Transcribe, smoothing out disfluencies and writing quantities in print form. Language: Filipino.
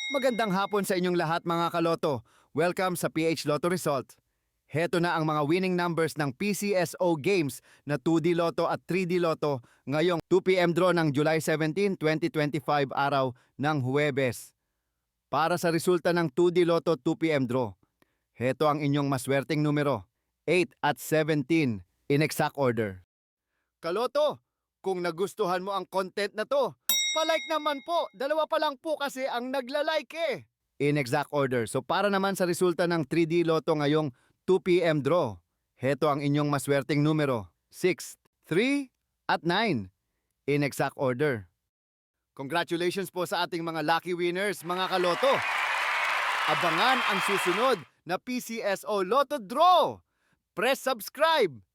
Magandang hapon sa inyong lahat mga kaloto. Welcome sa PH Lotto Result. Heto na ang mga winning numbers ng PCSO Games na 2D Lotto at 3D Lotto ngayong 2 p.m. draw ng July 17, 2025 araw ng Huwebes. Para sa resulta ng 2D Lotto 2 p.m. draw, heto ang inyong maswerteng numero, 8 at 17 in exact order. Kaloto, kung nagustuhan mo ang content na to, palike naman po. Dalawa pa lang po kasi ang nagla-like eh. In exact order. So para naman sa resulta ng 3D Lotto ngayong 2 p.m. draw, heto ang inyong maswerteng numero, 6, 3, at 9 in exact order. Congratulations po sa ating mga lucky winners, mga kaloto. Abangan ang susunod na PCSO Lotto Draw. Press subscribe